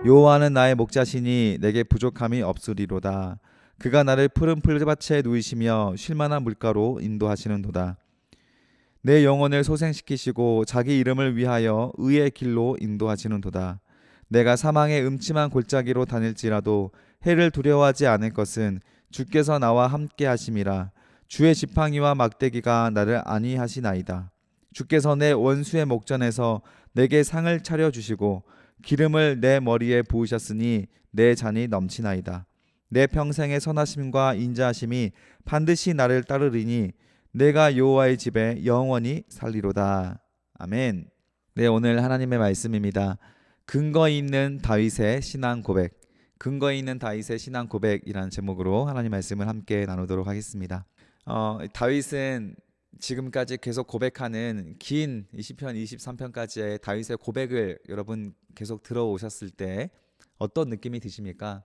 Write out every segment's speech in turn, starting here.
여호와는 나의 목자시니 내게 부족함이 없으리로다. 그가 나를 푸른 풀밭에 누이시며 쉴만한 물가로 인도하시는도다. 내 영혼을 소생시키시고 자기 이름을 위하여 의의 길로 인도하시는도다. 내가 사망의 음침한 골짜기로 다닐지라도 해를 두려워하지 않을 것은 주께서 나와 함께 하심이라. 주의 지팡이와 막대기가 나를 안위하시나이다. 주께서 내 원수의 목전에서 내게 상을 차려 주시고 기름을 내 머리에 부으셨으니 내 잔이 넘치나이다. 내 평생의 선하심과 인자하심이 반드시 나를 따르리니 내가 여호와의 집에 영원히 살리로다. 아멘. 네, 오늘 하나님의 말씀입니다. 근거 있는 다윗의 신앙 고백. 근거 있는 다윗의 신앙 고백이라는 제목으로 하나님 말씀을 함께 나누도록 하겠습니다. 다윗은 지금까지 계속 고백하는 긴 시편 23편까지의 다윗의 고백을 여러분 계속 들어오셨을 때 어떤 느낌이 드십니까?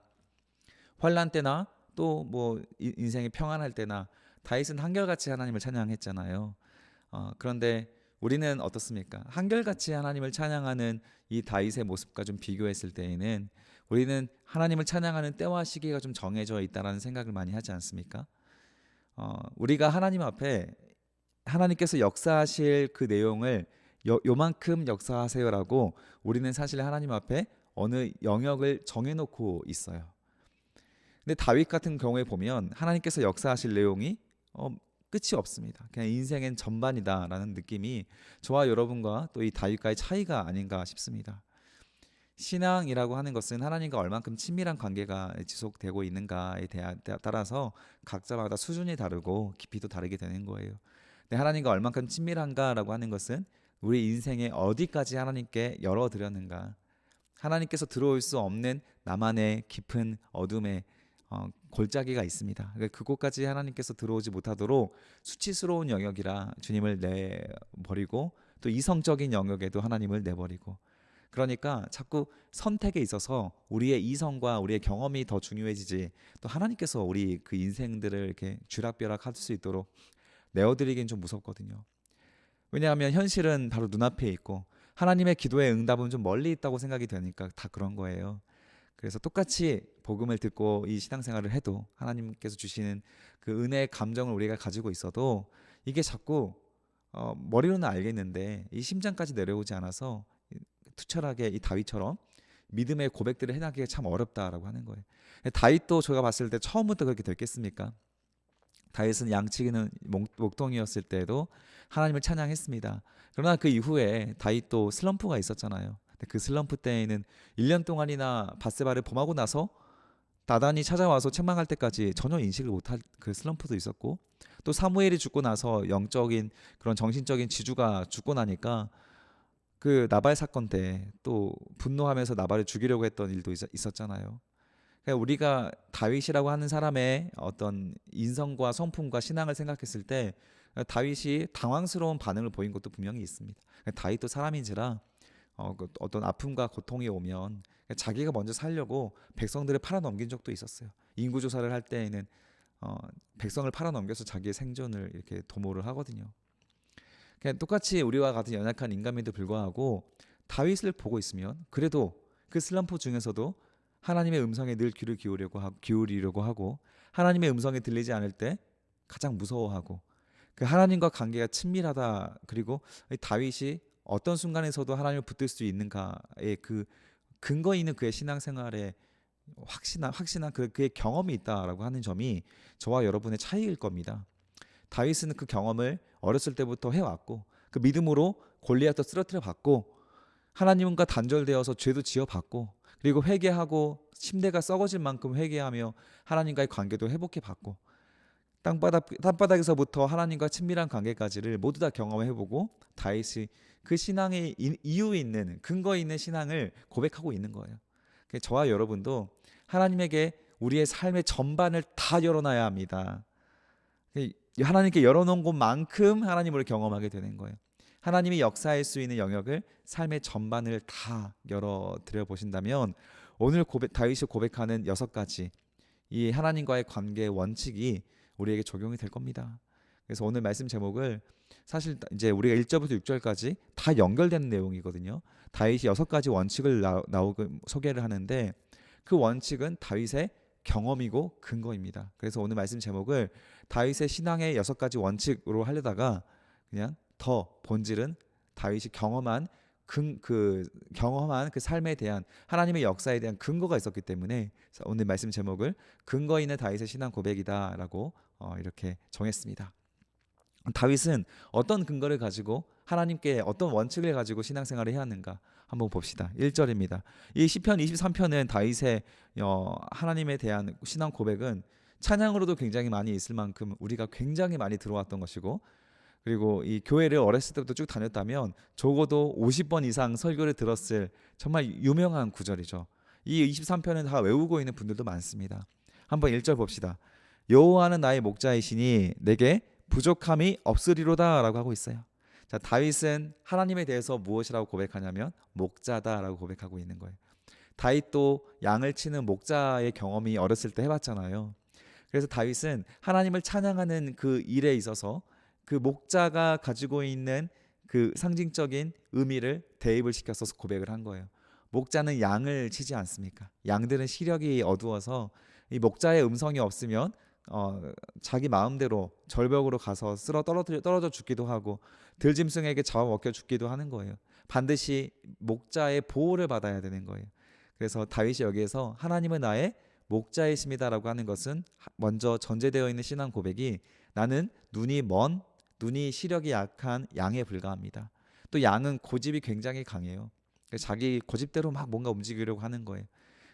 환난 때나 또 뭐 인생이 평안할 때나 다윗은 한결같이 하나님을 찬양했잖아요. 그런데 우리는 어떻습니까? 한결같이 하나님을 찬양하는 이 다윗의 모습과 좀 비교했을 때에는 우리는 하나님을 찬양하는 때와 시기가 좀 정해져 있다라는 생각을 많이 하지 않습니까? 우리가 하나님 앞에 하나님께서 역사하실 그 내용을 요만큼 역사하세요라고 우리는 사실 하나님 앞에 어느 영역을 정해놓고 있어요. 근데 다윗 같은 경우에 보면 하나님께서 역사하실 내용이 끝이 없습니다. 그냥 인생은 전반이다라는 느낌이 저와 여러분과 또 이 다윗과의 차이가 아닌가 싶습니다. 신앙이라고 하는 것은 하나님과 얼만큼 친밀한 관계가 지속되고 있는가에 따라서 각자마다 수준이 다르고 깊이도 다르게 되는 거예요. 근데 하나님과 얼만큼 친밀한가라고 하는 것은 우리 인생에 어디까지 하나님께 열어드렸는가, 하나님께서 들어올 수 없는 나만의 깊은 어둠의 골짜기가 있습니다. 그곳까지 하나님께서 들어오지 못하도록 수치스러운 영역이라 주님을 내버리고 또 이성적인 영역에도 하나님을 내버리고, 그러니까 자꾸 선택에 있어서 우리의 이성과 우리의 경험이 더 중요해지지, 또 하나님께서 우리 그 인생들을 이렇게 쥐락펴락 할 수 있도록 내어드리긴 좀 무섭거든요. 왜냐하면 현실은 바로 눈앞에 있고 하나님의 기도의 응답은 좀 멀리 있다고 생각이 되니까 다 그런 거예요. 그래서 똑같이 복음을 듣고 이 신앙생활을 해도 하나님께서 주시는 그 은혜의 감정을 우리가 가지고 있어도 이게 자꾸 머리로는 알겠는데 이 심장까지 내려오지 않아서 투철하게 이 다윗처럼 믿음의 고백들을 해나가기가 참 어렵다라고 하는 거예요. 다윗도 제가 봤을 때 처음부터 그렇게 됐겠습니까? 다윗은 양치기는 목동이었을 때도 하나님을 찬양했습니다. 그러나 그 이후에 다윗도 슬럼프가 있었잖아요. 그 슬럼프 때에는 1년 동안이나 밧세바를 범하고 나서 나단이 찾아와서 책망할 때까지 전혀 인식을 못할 그 슬럼프도 있었고, 또 사무엘이 죽고 나서 영적인 그런 정신적인 지주가 죽고 나니까 그 나발 사건 때 또 분노하면서 나발을 죽이려고 했던 일도 있었잖아요. 그러니까 우리가 다윗이라고 하는 사람의 어떤 인성과 성품과 신앙을 생각했을 때 다윗이 당황스러운 반응을 보인 것도 분명히 있습니다. 다윗도 사람인지라 어떤 아픔과 고통이 오면 자기가 먼저 살려고 백성들을 팔아넘긴 적도 있었어요. 인구조사를 할 때에는 백성을 팔아넘겨서 자기의 생존을 이렇게 도모를 하거든요. 그냥 똑같이 우리와 같은 연약한 인간임에도 불구하고 다윗을 보고 있으면 그래도 그 슬럼프 중에서도 하나님의 음성에 늘 귀를 기울이려고 하고, 하나님의 음성이 들리지 않을 때 가장 무서워하고, 그 하나님과 관계가 친밀하다, 그리고 다윗이 어떤 순간에서도 하나님을 붙들 수 있는가의 그 근거 있는 그의 신앙생활에 확신한 그의 경험이 있다라고 하는 점이 저와 여러분의 차이일 겁니다. 다윗은 그 경험을 어렸을 때부터 해왔고 그 믿음으로 골리앗도 쓰러뜨려 봤고 하나님과 단절되어서 죄도 지어봤고 그리고 회개하고 침대가 썩어질 만큼 회개하며 하나님과의 관계도 회복해 봤고 땅바닥에서부터 하나님과 친밀한 관계까지를 모두 다 경험해보고 다윗이 그 신앙의 이유 있는 근거 있는 신앙을 고백하고 있는 거예요. 저와 여러분도 하나님에게 우리의 삶의 전반을 다 열어놔야 합니다. 하나님께 열어놓은 곳만큼 하나님을 경험하게 되는 거예요. 하나님이 역사할 수 있는 영역을 삶의 전반을 다 열어드려 보신다면 오늘 다윗이 고백하는 6가지 이 하나님과의 관계의 원칙이 우리에게 적용이 될 겁니다. 그래서 오늘 말씀 제목을 사실 이제 우리가 1절부터 6절까지 다 연결되는 내용이거든요. 다윗이 6가지 원칙을 나오고 소개를 하는데 그 원칙은 다윗의 경험이고 근거입니다. 그래서 오늘 말씀 제목을 다윗의 신앙의 6가지 원칙으로 하려다가 그냥 더 본질은 다윗이 경험한 그 삶에 대한 하나님의 역사에 대한 근거가 있었기 때문에 오늘 말씀 제목을 근거 있는 다윗의 신앙 고백이다라고 이렇게 정했습니다. 다윗은 어떤 근거를 가지고 하나님께 어떤 원칙을 가지고 신앙생활을 해야 하는가 한번 봅시다. 1절입니다. 이 시편 23편은 다윗의 하나님에 대한 신앙 고백은 찬양으로도 굉장히 많이 있을 만큼 우리가 굉장히 많이 들어왔던 것이고, 그리고 이 교회를 어렸을 때부터 쭉 다녔다면 적어도 50번 이상 설교를 들었을 정말 유명한 구절이죠. 이 23편은 다 외우고 있는 분들도 많습니다. 한번 1절 봅시다. 여호와는 나의 목자이시니 내게 부족함이 없으리로다 라고 하고 있어요. 자, 다윗은 하나님에 대해서 무엇이라고 고백하냐면 목자다라고 고백하고 있는 거예요. 다윗도 양을 치는 목자의 경험이 어렸을 때 해봤잖아요. 그래서 다윗은 하나님을 찬양하는 그 일에 있어서 그 목자가 가지고 있는 그 상징적인 의미를 대입을 시켜서 고백을 한 거예요. 목자는 양을 치지 않습니까? 양들은 시력이 어두워서 이 목자의 음성이 없으면 자기 마음대로 절벽으로 가서 떨어져 죽기도 하고 들짐승에게 잡아먹혀 죽기도 하는 거예요. 반드시 목자의 보호를 받아야 되는 거예요. 그래서 다윗이 여기에서 하나님은 나의 목자이십니다라고 하는 것은 먼저 전제되어 있는 신앙 고백이 나는 눈이 시력이 약한 양에 불과합니다. 또 양은 고집이 굉장히 강해요. 자기 고집대로 막 뭔가 움직이려고 하는 거예요.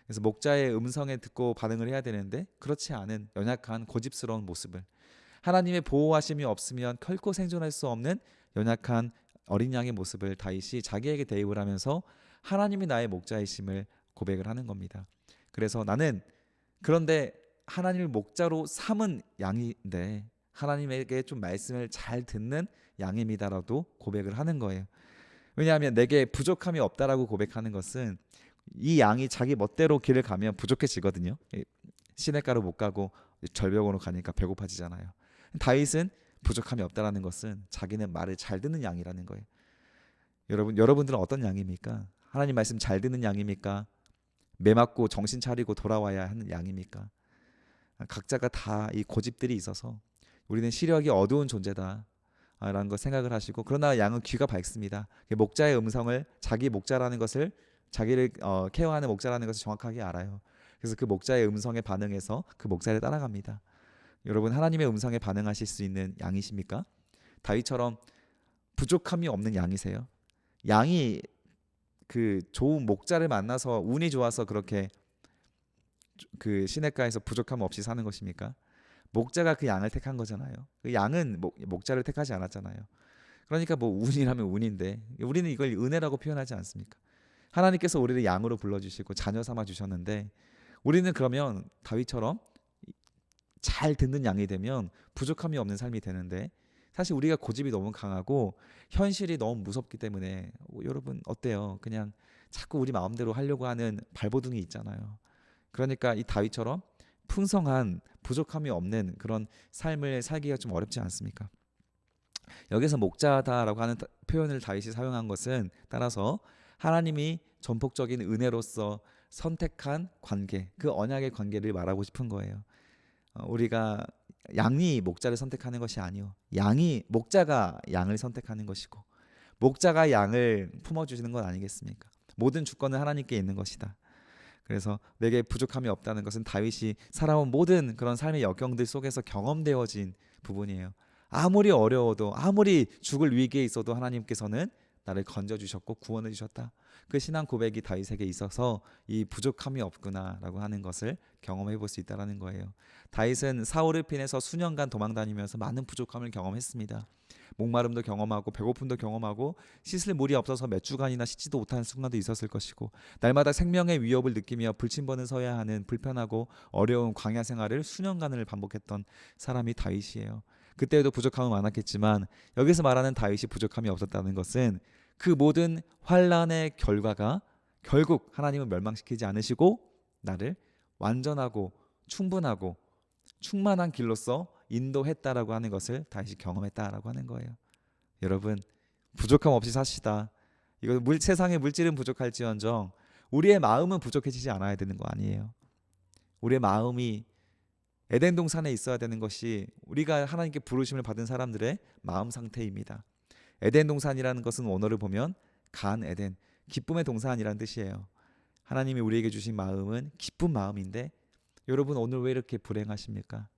그래서 목자의 음성에 듣고 반응을 해야 되는데 그렇지 않은 연약한 고집스러운 모습을, 하나님의 보호하심이 없으면 결코 생존할 수 없는 연약한 어린 양의 모습을 다윗이 자기에게 대입을 하면서 하나님이 나의 목자이심을 고백을 하는 겁니다. 그래서 나는 그런데 하나님을 목자로 삼은 양인데 하나님에게 좀 말씀을 잘 듣는 양입니다라도 고백을 하는 거예요. 왜냐하면 내게 부족함이 없다라고 고백하는 것은 이 양이 자기 멋대로 길을 가면 부족해지거든요. 시냇가로 못 가고 절벽으로 가니까 배고파지잖아요. 다윗은 부족함이 없다라는 것은 자기는 말을 잘 듣는 양이라는 거예요. 여러분들은 어떤 양입니까? 하나님 말씀 잘 듣는 양입니까? 매 맞고 정신 차리고 돌아와야 하는 양입니까? 각자가 다 이 고집들이 있어서 우리는 시력이 어두운 존재다 라는 거 생각을 하시고, 그러나 양은 귀가 밝습니다. 목자의 음성을, 자기 목자라는 것을, 자기를 케어하는 목자라는 것을 정확하게 알아요. 그래서 그 목자의 음성에 반응해서 그 목자를 따라갑니다. 여러분, 하나님의 음성에 반응하실 수 있는 양이십니까? 다윗처럼 부족함이 없는 양이세요? 양이 그 좋은 목자를 만나서 운이 좋아서 그렇게 그 시냇가에서 부족함 없이 사는 것입니까? 목자가 그 양을 택한 거잖아요. 그 양은 목자를 택하지 않았잖아요. 그러니까 뭐 운이라면 운인데 우리는 이걸 은혜라고 표현하지 않습니까? 하나님께서 우리를 양으로 불러주시고 자녀 삼아 주셨는데 우리는 그러면 다윗처럼 잘 듣는 양이 되면 부족함이 없는 삶이 되는데, 사실 우리가 고집이 너무 강하고 현실이 너무 무섭기 때문에 여러분 어때요? 그냥 자꾸 우리 마음대로 하려고 하는 발버둥이 있잖아요. 그러니까 이 다윗처럼 풍성한 부족함이 없는 그런 삶을 살기가 좀 어렵지 않습니까? 여기서 목자다라고 하는 표현을 다윗이 사용한 것은 따라서 하나님이 전폭적인 은혜로서 선택한 관계, 그 언약의 관계를 말하고 싶은 거예요. 우리가 양이 목자를 선택하는 것이 아니요, 목자가 양을 선택하는 것이고 목자가 양을 품어주시는 건 아니겠습니까? 모든 주권은 하나님께 있는 것이다. 그래서 내게 부족함이 없다는 것은 다윗이 살아온 모든 그런 삶의 역경들 속에서 경험되어진 부분이에요. 아무리 어려워도, 아무리 죽을 위기에 있어도 하나님께서는 나를 건져주셨고 구원해 주셨다. 그 신앙 고백이 다윗에게 있어서 이 부족함이 없구나라고 하는 것을 경험해 볼 수 있다는 거예요. 다윗은 사울을 피해서 수년간 도망다니면서 많은 부족함을 경험했습니다. 목마름도 경험하고 배고픔도 경험하고 씻을 물이 없어서 몇 주간이나 씻지도 못하는 순간도 있었을 것이고, 날마다 생명의 위협을 느끼며 불침번을 서야 하는 불편하고 어려운 광야 생활을 수년간을 반복했던 사람이 다윗이에요. 그때에도 부족함은 많았겠지만 여기서 말하는 다윗이 부족함이 없었다는 것은 그 모든 환난의 결과가 결국 하나님은 멸망시키지 않으시고 나를 완전하고 충분하고 충만한 길로서 인도했다라고 하는 것을 다윗이 경험했다라고 하는 거예요. 여러분, 부족함 없이 삽시다. 이거 세상의 물질은 부족할지언정 우리의 마음은 부족해지지 않아야 되는 거 아니에요. 우리의 마음이 에덴 동산에 있어야 되는 것이 우리가 하나님께 부르심을 받은 사람들의 마음 상태입니다. 에덴 동산이라는 것은 원어를 보면 간 에덴, 기쁨의 동산이라는 뜻이에요. 하나님이 우리에게 주신 마음은 기쁜 마음인데 여러분 오늘 왜 이렇게 불행하십니까?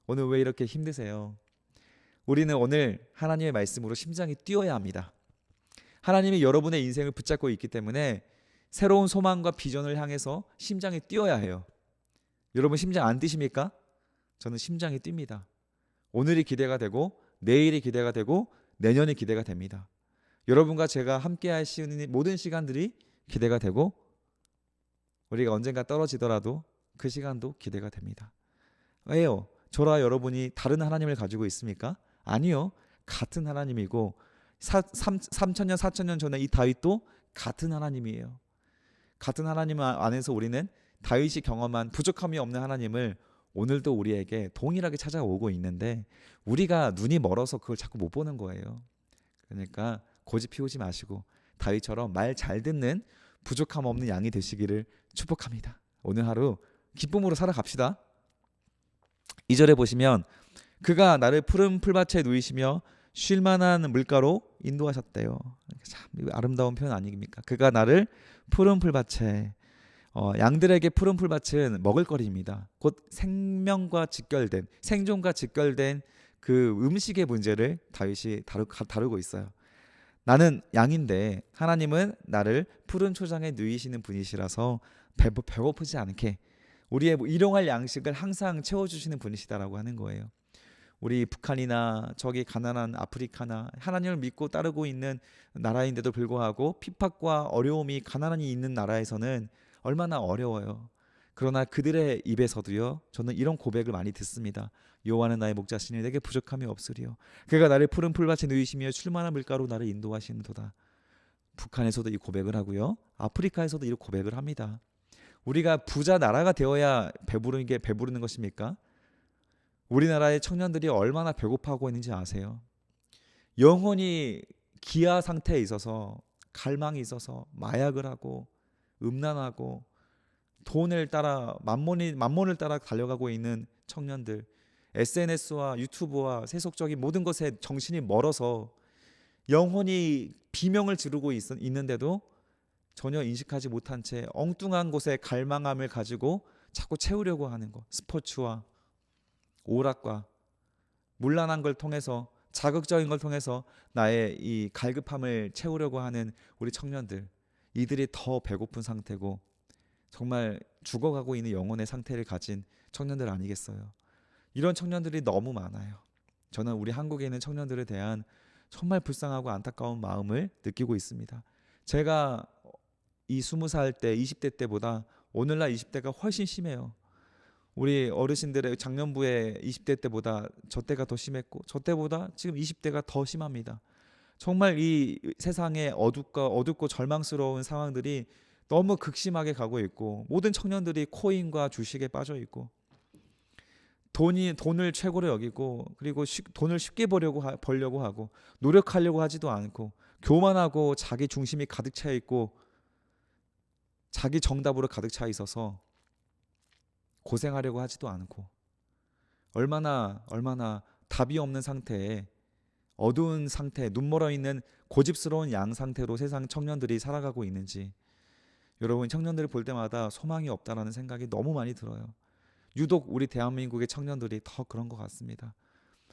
오늘 왜 이렇게 힘드세요? 우리는 오늘 하나님의 말씀으로 심장이 뛰어야 합니다. 하나님이 여러분의 인생을 붙잡고 있기 때문에 새로운 소망과 비전을 향해서 심장이 뛰어야 해요. 여러분 심장 안 뛰십니까? 저는 심장이 뜁니다. 오늘이 기대가 되고 내일이 기대가 되고 내년이 기대가 됩니다. 여러분과 제가 함께 하시는 모든 시간들이 기대가 되고 우리가 언젠가 떨어지더라도 그 시간도 기대가 됩니다. 왜요? 저와 여러분이 다른 하나님을 가지고 있습니까? 아니요. 같은 하나님이고 3,000년 4,000년 전에 이 다윗도 같은 하나님이에요. 같은 하나님 안에서 우리는 다윗이 경험한 부족함이 없는 하나님을 오늘도 우리에게 동일하게 찾아오고 있는데 우리가 눈이 멀어서 그걸 자꾸 못 보는 거예요. 그러니까 고집 피우지 마시고 다윗처럼 말 잘 듣는 부족함 없는 양이 되시기를 축복합니다. 오늘 하루 기쁨으로 살아갑시다. 2절에 보시면 그가 나를 푸른 풀밭에 누이시며 쉴 만한 물가로 인도하셨대요. 참 아름다운 표현 아닙니까? 그가 나를 푸른 풀밭에 양들에게 푸른 풀밭은 먹을거리입니다. 곧 생명과 직결된 생존과 직결된 그 음식의 문제를 다윗이 다루고 있어요. 나는 양인데 하나님은 나를 푸른 초장에 누이시는 분이시라서 배고프지 않게 우리의 일용할 양식을 항상 채워주시는 분이시다라고 하는 거예요. 우리 북한이나 저기 가난한 아프리카나 하나님을 믿고 따르고 있는 나라인데도 불구하고 핍박과 어려움이 가난이 있는 나라에서는 얼마나 어려워요. 그러나 그들의 입에서도요 저는 이런 고백을 많이 듣습니다. 여호와는 나의 목자시니 내게 부족함이 없으리요. 그가 나를 푸른 풀밭에 누이시며 쉴 만한 물가로 나를 인도하시는도다. 북한에서도 이 고백을 하고요. 아프리카에서도 이 고백을 합니다. 우리가 부자 나라가 되어야 배부르는 것입니까? 우리나라의 청년들이 얼마나 배고파하고 있는지 아세요? 영혼이 기아 상태에 있어서 갈망이 있어서 마약을 하고 음란하고 돈을 따라 만몬을 따라 달려가고 있는 청년들, SNS와 유튜브와 세속적인 모든 것에 정신이 멀어서 영혼이 비명을 지르고 있는데도 전혀 인식하지 못한 채 엉뚱한 곳에 갈망함을 가지고 자꾸 채우려고 하는 것, 스포츠와 오락과 문란한 걸 통해서 자극적인 걸 통해서 나의 이 갈급함을 채우려고 하는 우리 청년들, 이들이 더 배고픈 상태고 정말 죽어가고 있는 영혼의 상태를 가진 청년들 아니겠어요? 이런 청년들이 너무 많아요. 저는 우리 한국에 있는 청년들에 대한 정말 불쌍하고 안타까운 마음을 느끼고 있습니다. 제가 이 20살 때 20대 때보다 오늘날 20대가 훨씬 심해요. 우리 어르신들의 작년부에 20대 때보다 저 때가 더 심했고 저 때보다 지금 20대가 더 심합니다. 정말 이 세상에 어둡고 절망스러운 상황들이 너무 극심하게 가고 있고 모든 청년들이 코인과 주식에 빠져 있고 돈을 최고로 여기고 그리고 돈을 쉽게 벌려고 하고 노력하려고 하지도 않고 교만하고 자기 중심이 가득 차 있고 자기 정답으로 가득 차 있어서 고생하려고 하지도 않고 얼마나 답이 없는 상태에 어두운 상태, 눈멀어 있는 고집스러운 양 상태로 세상 청년들이 살아가고 있는지 여러분 청년들을 볼 때마다 소망이 없다라는 생각이 너무 많이 들어요. 유독 우리 대한민국의 청년들이 더 그런 것 같습니다.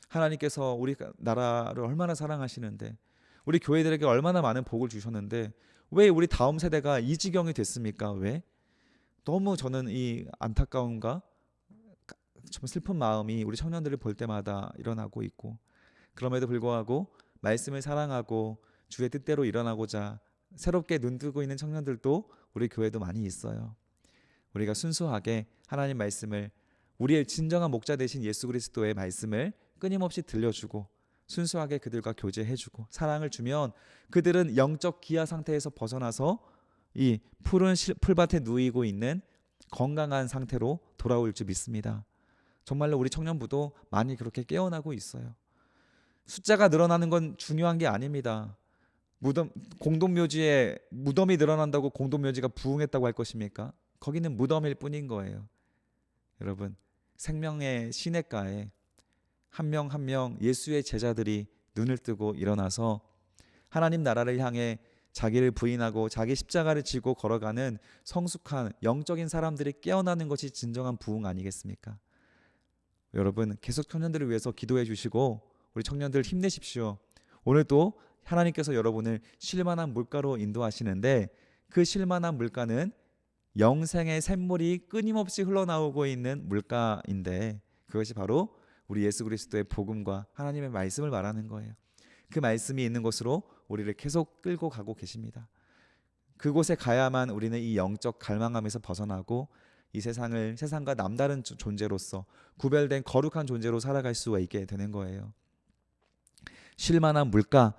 하나님께서 우리 나라를 얼마나 사랑하시는데 우리 교회들에게 얼마나 많은 복을 주셨는데 왜 우리 다음 세대가 이 지경이 됐습니까? 왜? 너무 저는 이 안타까움과 좀 슬픈 마음이 우리 청년들을 볼 때마다 일어나고 있고 그럼에도 불구하고 말씀을 사랑하고 주의 뜻대로 일어나고자 새롭게 눈뜨고 있는 청년들도 우리 교회도 많이 있어요. 우리가 순수하게 하나님 말씀을 우리의 진정한 목자 되신 예수 그리스도의 말씀을 끊임없이 들려주고 순수하게 그들과 교제해주고 사랑을 주면 그들은 영적 기아 상태에서 벗어나서 이 푸른 풀밭에 누이고 있는 건강한 상태로 돌아올 줄 믿습니다. 정말로 우리 청년부도 많이 그렇게 깨어나고 있어요. 숫자가 늘어나는 건 중요한 게 아닙니다. 공동묘지에 무덤이 늘어난다고 공동묘지가 부흥했다고 할 것입니까? 거기는 무덤일 뿐인 거예요. 여러분, 생명의 시냇가에 한 명 한 명 예수의 제자들이 눈을 뜨고 일어나서 하나님 나라를 향해 자기를 부인하고 자기 십자가를 지고 걸어가는 성숙한 영적인 사람들이 깨어나는 것이 진정한 부흥 아니겠습니까? 여러분, 계속 청년들을 위해서 기도해 주시고 우리 청년들 힘내십시오. 오늘도 하나님께서 여러분을 쉴만한 물가로 인도하시는데 그 쉴만한 물가는 영생의 샘물이 끊임없이 흘러나오고 있는 물가인데 그것이 바로 우리 예수 그리스도의 복음과 하나님의 말씀을 말하는 거예요. 그 말씀이 있는 곳으로 우리를 계속 끌고 가고 계십니다. 그곳에 가야만 우리는 이 영적 갈망함에서 벗어나고 이 세상과 남다른 존재로서 구별된 거룩한 존재로 살아갈 수가 있게 되는 거예요. 쉴만한 물가,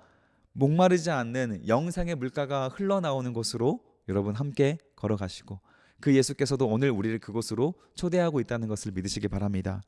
목마르지 않는 영생의 물가가 흘러나오는 곳으로 여러분 함께 걸어가시고 그 예수께서도 오늘 우리를 그곳으로 초대하고 있다는 것을 믿으시기 바랍니다.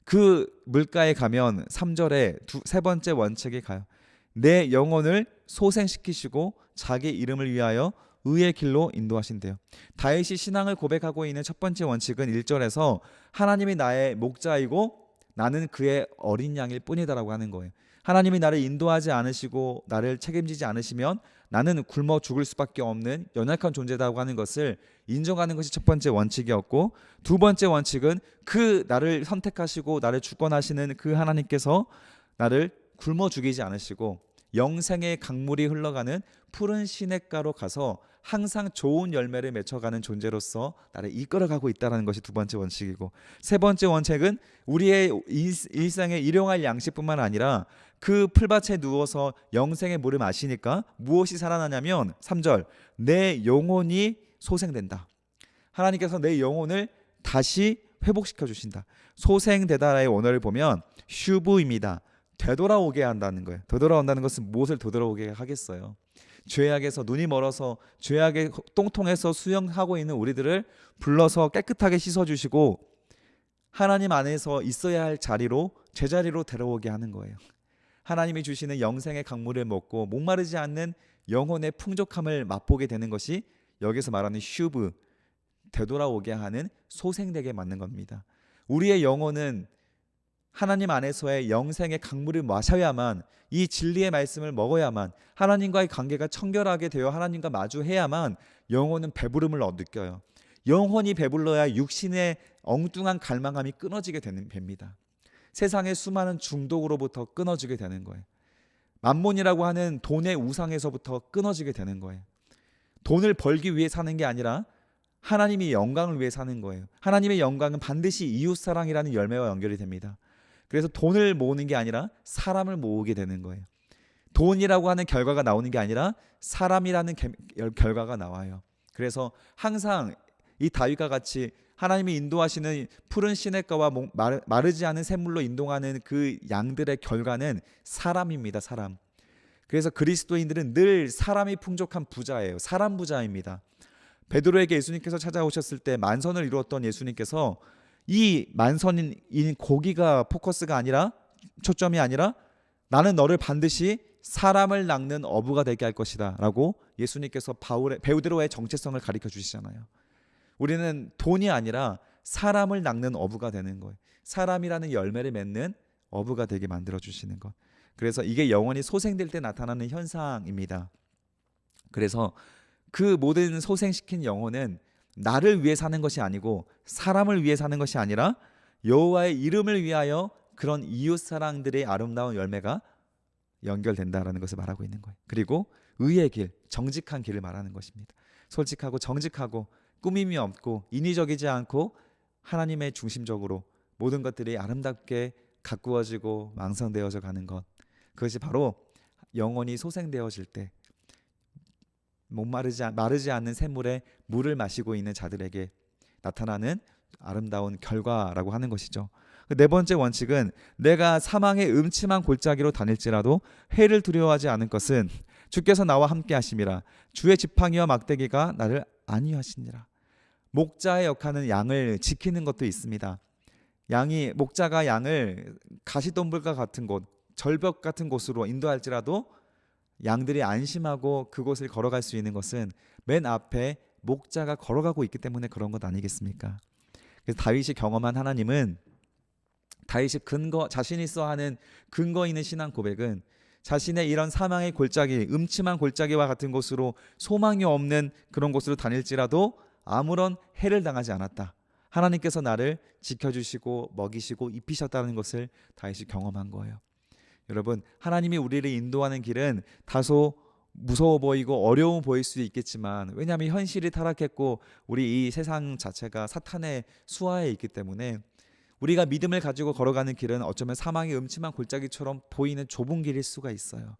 그 물가에 가면 3절에 세 번째 원칙이 가요. 내 영혼을 소생시키시고 자기 이름을 위하여 의의 길로 인도하신대요. 다윗이 신앙을 고백하고 있는 첫 번째 원칙은 1절에서 하나님이 나의 목자이고 나는 그의 어린 양일 뿐이다라고 하는 거예요. 하나님이 나를 인도하지 않으시고 나를 책임지지 않으시면 나는 굶어 죽을 수밖에 없는 연약한 존재다고 하는 것을 인정하는 것이 첫 번째 원칙이었고, 두 번째 원칙은 그 나를 선택하시고 나를 주권하시는 그 하나님께서 나를 굶어 죽이지 않으시고 영생의 강물이 흘러가는 푸른 시냇가로 가서 항상 좋은 열매를 맺혀가는 존재로서 나를 이끌어가고 있다는 것이 두 번째 원칙이고, 세 번째 원칙은 우리의 일상의 일용할 양식뿐만 아니라 그 풀밭에 누워서 영생의 물을 마시니까 무엇이 살아나냐면 3절 내 영혼이 소생된다. 하나님께서 내 영혼을 다시 회복시켜 주신다. 소생되다의 원어를 보면 슈브입니다. 되돌아오게 한다는 거예요. 되돌아온다는 것은 무엇을 되돌아오게 하겠어요? 죄악에서 눈이 멀어서 죄악의 똥통에서 수영하고 있는 우리들을 불러서 깨끗하게 씻어주시고 하나님 안에서 있어야 할 자리로 제자리로 데려오게 하는 거예요. 하나님이 주시는 영생의 강물을 먹고 목마르지 않는 영혼의 풍족함을 맛보게 되는 것이 여기서 말하는 슈브, 되돌아오게 하는 소생되게 맞는 겁니다. 우리의 영혼은 하나님 안에서의 영생의 강물을 마셔야만, 이 진리의 말씀을 먹어야만, 하나님과의 관계가 청결하게 되어 하나님과 마주해야만 영혼은 배부름을 느껴요. 영혼이 배불러야 육신의 엉뚱한 갈망함이 끊어지게 됩니다. 세상의 수많은 중독으로부터 끊어지게 되는 거예요. 만몬이라고 하는 돈의 우상에서부터 끊어지게 되는 거예요. 돈을 벌기 위해 사는 게 아니라 하나님의 영광을 위해 사는 거예요. 하나님의 영광은 반드시 이웃사랑이라는 열매와 연결이 됩니다. 그래서 돈을 모으는 게 아니라 사람을 모으게 되는 거예요. 돈이라고 하는 결과가 나오는 게 아니라 사람이라는 결과가 나와요. 그래서 항상 이 다윗과 같이 하나님이 인도하시는 푸른 시냇가와 마르지 않은 샘물로 인도하는 그 양들의 결과는 사람입니다. 사람. 그래서 그리스도인들은 늘 사람이 풍족한 부자예요. 사람 부자입니다. 베드로에게 예수님께서 찾아오셨을 때 만선을 이루었던 예수님께서 이 만선인 고기가 포커스가 아니라, 초점이 아니라 나는 너를 반드시 사람을 낚는 어부가 되게 할 것이다 라고 예수님께서 베드로의 정체성을 가르쳐 주시잖아요. 우리는 돈이 아니라 사람을 낚는 어부가 되는 거예요. 사람이라는 열매를 맺는 어부가 되게 만들어 주시는 것. 그래서 이게 영혼이 소생될 때 나타나는 현상입니다. 그래서 그 모든 소생시킨 영혼은 나를 위해 사는 것이 아니고 사람을 위해 사는 것이 아니라 여호와의 이름을 위하여 그런 이웃사랑들의 아름다운 열매가 연결된다라는 것을 말하고 있는 거예요. 그리고 의의 길, 정직한 길을 말하는 것입니다. 솔직하고 정직하고 꾸밈이 없고 인위적이지 않고 하나님의 중심적으로 모든 것들이 아름답게 가꾸어지고 완성되어져 가는 것, 그것이 바로 영혼이 소생되어질 때 마르지 않는 샘물에 물을 마시고 있는 자들에게 나타나는 아름다운 결과라고 하는 것이죠. 네 번째 원칙은 내가 사망의 음침한 골짜기로 다닐지라도 해를 두려워하지 않을 것은 주께서 나와 함께 하심이라. 주의 지팡이와 막대기가 나를 안위하시니라. 목자의 역할은 양을 지키는 것도 있습니다. 목자가 양을 가시덤불과 같은 곳, 절벽 같은 곳으로 인도할지라도 양들이 안심하고 그곳을 걸어갈 수 있는 것은 맨 앞에 목자가 걸어가고 있기 때문에 그런 것 아니겠습니까? 그래서 다윗이 경험한 하나님은, 다윗이 자신이 써하는 근거 있는 신앙 고백은 자신의 이런 사망의 골짜기, 음침한 골짜기와 같은 곳으로, 소망이 없는 그런 곳으로 다닐지라도 아무런 해를 당하지 않았다. 하나님께서 나를 지켜주시고 먹이시고 입히셨다는 것을 다윗이 경험한 거예요. 여러분, 하나님이 우리를 인도하는 길은 다소 무서워 보이고 어려워 보일 수도 있겠지만, 왜냐하면 현실이 타락했고 우리 이 세상 자체가 사탄의 수하에 있기 때문에 우리가 믿음을 가지고 걸어가는 길은 어쩌면 사망의 음침한 골짜기처럼 보이는 좁은 길일 수가 있어요.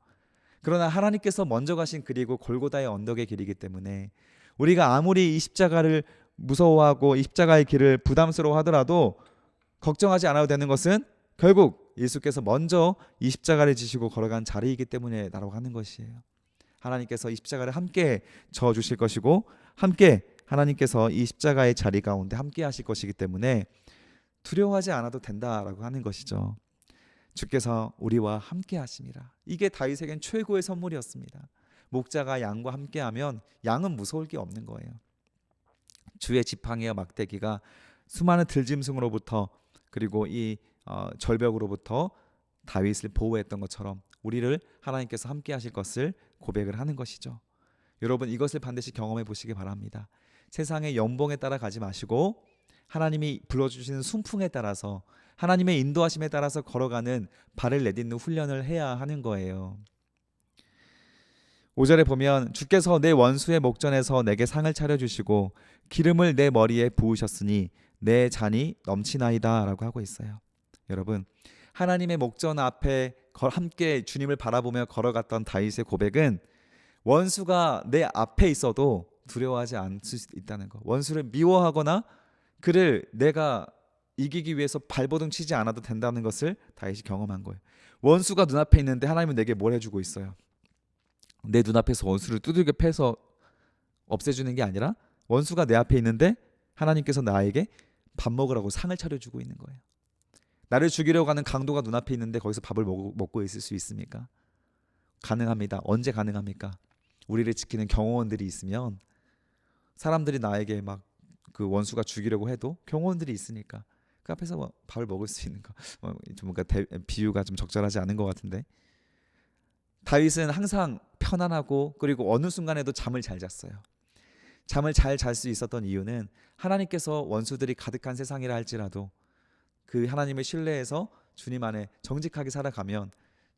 그러나 하나님께서 먼저 가신 길이고 골고다의 언덕의 길이기 때문에 우리가 아무리 이 십자가를 무서워하고 이 십자가의 길을 부담스러워 하더라도 걱정하지 않아도 되는 것은 결국 예수께서 먼저 이 십자가를 지시고 걸어간 자리이기 때문에 나라고 하는 것이에요. 하나님께서 이 십자가를 함께 져 주실 것이고, 함께 하나님께서 이 십자가의 자리 가운데 함께 하실 것이기 때문에 두려워하지 않아도 된다라고 하는 것이죠. 주께서 우리와 함께 하심이라. 이게 다윗에겐 최고의 선물이었습니다. 목자가 양과 함께하면 양은 무서울 게 없는 거예요. 주의 지팡이와 막대기가 수많은 들짐승으로부터, 그리고 이 절벽으로부터 다윗을 보호했던 것처럼 우리를 하나님께서 함께 하실 것을 고백을 하는 것이죠. 여러분, 이것을 반드시 경험해 보시기 바랍니다. 세상의 연봉에 따라 가지 마시고 하나님이 불러주시는 순풍에 따라서, 하나님의 인도하심에 따라서 걸어가는 발을 내딛는 훈련을 해야 하는 거예요. 5절에 보면 주께서 내 원수의 목전에서 내게 상을 차려주시고 기름을 내 머리에 부으셨으니 내 잔이 넘치나이다 라고 하고 있어요. 여러분, 하나님의 목전 앞에 함께 주님을 바라보며 걸어갔던 다윗의 고백은 원수가 내 앞에 있어도 두려워하지 않을 수 있다는 것, 원수를 미워하거나 그를 내가 이기기 위해서 발버둥 치지 않아도 된다는 것을 다윗이 경험한 거예요. 원수가 눈앞에 있는데 하나님은 내게 뭘 해주고 있어요? 내 눈앞에서 원수를 두들겨 패서 없애주는 게 아니라 원수가 내 앞에 있는데 하나님께서 나에게 밥 먹으라고 상을 차려주고 있는 거예요. 나를 죽이려고 하는 강도가 눈앞에 있는데 거기서 밥을 먹고 있을 수 있습니까? 가능합니다. 언제 가능합니까? 우리를 지키는 경호원들이 있으면, 사람들이 나에게 막 그 원수가 죽이려고 해도 경호원들이 있으니까 그 앞에서 밥을 먹을 수 있는 거, 좀 뭔가 비유가 좀 적절하지 않은 것 같은데, 다윗은 항상 편안하고 그리고 어느 순간에도 잠을 잘 잤어요. 잠을 잘 잘 수 있었던 이유는 하나님께서 원수들이 가득한 세상이라 할지라도 그 하나님을 신뢰해서 주님 안에 정직하게 살아가면,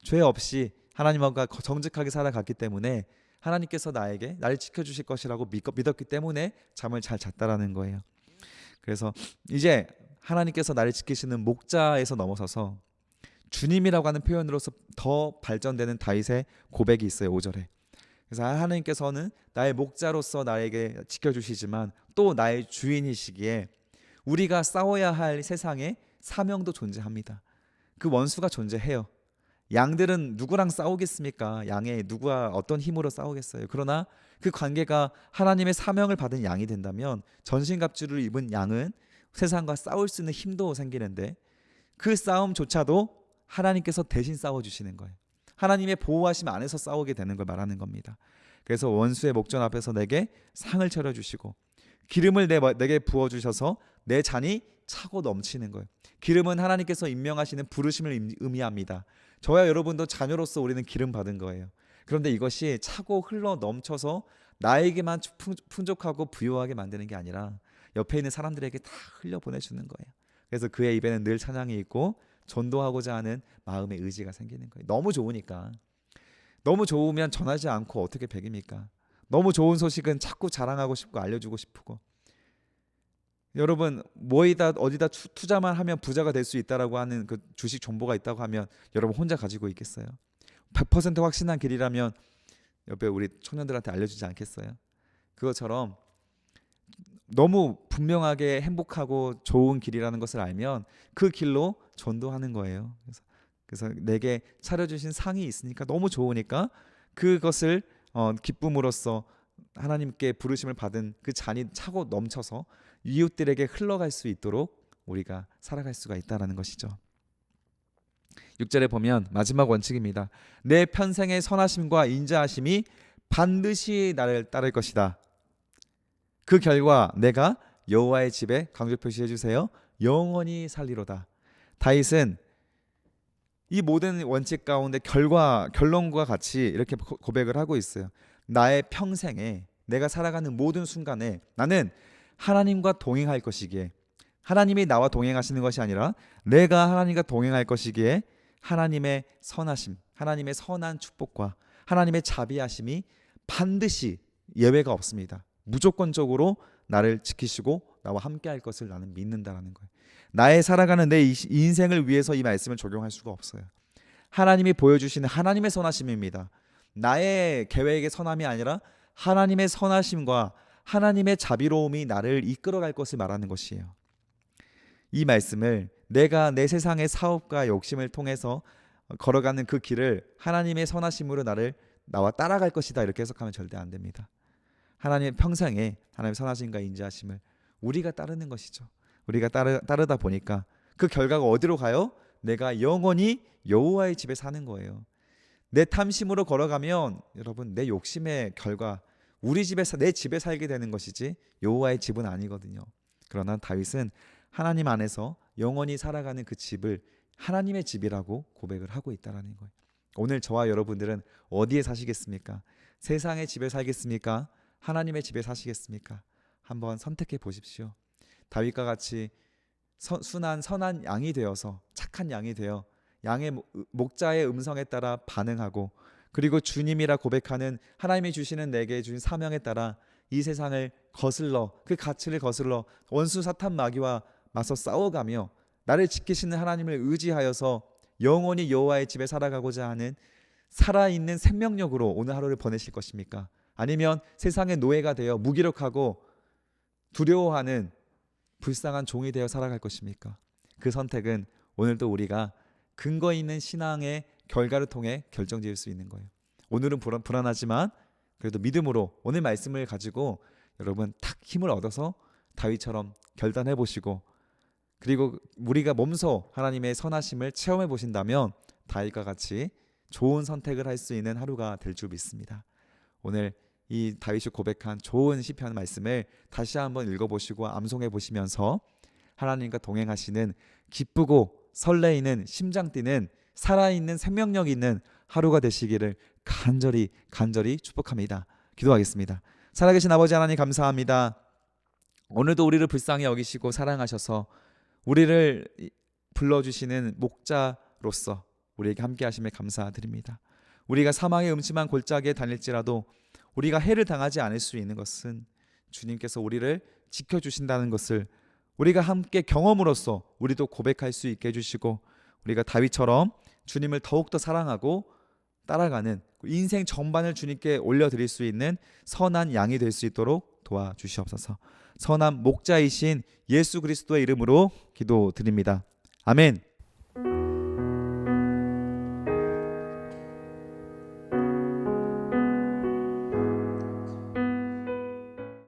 죄 없이 하나님과 정직하게 살아갔기 때문에 하나님께서 나를 지켜주실 것이라고 믿었기 때문에 잠을 잘 잤다라는 거예요. 그래서 이제 하나님께서 나를 지키시는 목자에서 넘어서서 주님이라고 하는 표현으로서 더 발전되는 다윗의 고백이 있어요. 5절에. 그래서 하나님께서는 나의 목자로서 나에게 지켜주시지만 또 나의 주인이시기에 우리가 싸워야 할 세상에 사명도 존재합니다. 그 원수가 존재해요. 양들은 누구랑 싸우겠습니까? 양에 누가 어떤 힘으로 싸우겠어요? 그러나 그 관계가 하나님의 사명을 받은 양이 된다면, 전신갑주를 입은 양은 세상과 싸울 수 있는 힘도 생기는데 그 싸움조차도 하나님께서 대신 싸워주시는 거예요. 하나님의 보호하심 안에서 싸우게 되는 걸 말하는 겁니다. 그래서 원수의 목전 앞에서 내게 상을 차려주시고 기름을 내게 부어주셔서 내 잔이 차고 넘치는 거예요. 기름은 하나님께서 임명하시는 부르심을 의미합니다. 저와 여러분도 자녀로서 우리는 기름 받은 거예요. 그런데 이것이 차고 흘러 넘쳐서 나에게만 풍족하고 부유하게 만드는 게 아니라 옆에 있는 사람들에게 다 흘려보내주는 거예요. 그래서 그의 입에는 늘 찬양이 있고 전도하고자 하는 마음의 의지가 생기는 거예요. 너무 좋으니까. 너무 좋으면 전하지 않고 어떻게 배깁니까? 너무 좋은 소식은 자꾸 자랑하고 싶고 알려주고 싶고. 여러분, 어디다 투자만 하면 부자가 될 수 있다라고 하는 그 주식 정보가 있다고 하면 여러분 혼자 가지고 있겠어요? 100% 확신한 길이라면 옆에 우리 청년들한테 알려주지 않겠어요? 그것처럼 너무 분명하게 행복하고 좋은 길이라는 것을 알면 그 길로 전도하는 거예요. 그래서 내게 차려주신 상이 있으니까 너무 좋으니까 그것을 기쁨으로써 하나님께 부르심을 받은 그 잔이 차고 넘쳐서 이웃들에게 흘러갈 수 있도록 우리가 살아갈 수가 있다라는 것이죠. 6절에 보면 마지막 원칙입니다. 내 평생의 선하심과 인자하심이 반드시 나를 따를 것이다. 그 결과 내가 여호와의 집에, 강조 표시해 주세요, 영원히 살리로다. 다윗은 이 모든 원칙 가운데 결론과 같이 이렇게 고백을 하고 있어요. 나의 평생에, 내가 살아가는 모든 순간에 나는 하나님과 동행할 것이기에, 하나님이 나와 동행하시는 것이 아니라 내가 하나님과 동행할 것이기에 하나님의 선하심, 하나님의 선한 축복과 하나님의 자비하심이 반드시, 예외가 없습니다, 무조건적으로 나를 지키시고 나와 함께 할 것을 나는 믿는다라는 거예요. 나의 살아가는 내 인생을 위해서 이 말씀을 적용할 수가 없어요. 하나님이 보여주시는 하나님의 선하심입니다. 나의 계획의 선함이 아니라 하나님의 선하심과 하나님의 자비로움이 나를 이끌어갈 것을 말하는 것이에요. 이 말씀을 내가 내 세상의 사업과 욕심을 통해서 걸어가는 그 길을 하나님의 선하심으로 나와 따라갈 것이다, 이렇게 해석하면 절대 안 됩니다. 하나님 평생에 하나님의 선하심과 인자하심을 우리가 따르는 것이죠. 우리가 따르다 보니까 그 결과가 어디로 가요? 내가 영원히 여호와의 집에 사는 거예요. 내 탐심으로 걸어가면 여러분, 내 욕심의 결과 내 집에 살게 되는 것이지 여호와의 집은 아니거든요. 그러나 다윗은 하나님 안에서 영원히 살아가는 그 집을 하나님의 집이라고 고백을 하고 있다는 거예요. 오늘 저와 여러분들은 어디에 사시겠습니까? 세상의 집에 살겠습니까? 하나님의 집에 사시겠습니까? 한번 선택해 보십시오. 다윗과 같이 순한 선한 양이 되어서, 착한 양이 되어 양의 목자의 음성에 따라 반응하고, 그리고 주님이라 고백하는 하나님이 주시는 내게 주신 사명에 따라 이 세상을 거슬러, 그 가치를 거슬러 원수 사탄 마귀와 맞서 싸워가며 나를 지키시는 하나님을 의지하여서 영원히 여호와의 집에 살아가고자 하는 살아있는 생명력으로 오늘 하루를 보내실 것입니까? 아니면 세상의 노예가 되어 무기력하고 두려워하는 불쌍한 종이 되어 살아갈 것입니까? 그 선택은 오늘도 우리가 근거 있는 신앙의 결과를 통해 결정지을 수 있는 거예요. 오늘은 불안하지만 그래도 믿음으로 오늘 말씀을 가지고 여러분 탁 힘을 얻어서 다윗처럼 결단해 보시고, 그리고 우리가 몸소 하나님의 선하심을 체험해 보신다면 다윗과 같이 좋은 선택을 할 수 있는 하루가 될 줄 믿습니다. 오늘 이 다윗이 고백한 좋은 시편 말씀을 다시 한번 읽어보시고 암송해 보시면서 하나님과 동행하시는 기쁘고 설레이는, 심장 뛰는, 살아있는 생명력 있는 하루가 되시기를 간절히 축복합니다. 기도하겠습니다. 살아계신 아버지 하나님, 감사합니다. 오늘도 우리를 불쌍히 여기시고 사랑하셔서 우리를 불러주시는 목자로서 우리에게 함께 하심에 감사드립니다. 우리가 사망의 음침한 골짜기에 다닐지라도 우리가 해를 당하지 않을 수 있는 것은 주님께서 우리를 지켜주신다는 것을 우리가 함께 경험으로써 우리도 고백할 수 있게 해주시고, 우리가 다윗처럼 주님을 더욱더 사랑하고 따라가는 인생 전반을 주님께 올려드릴 수 있는 선한 양이 될 수 있도록 도와주시옵소서. 선한 목자이신 예수 그리스도의 이름으로 기도드립니다. 아멘.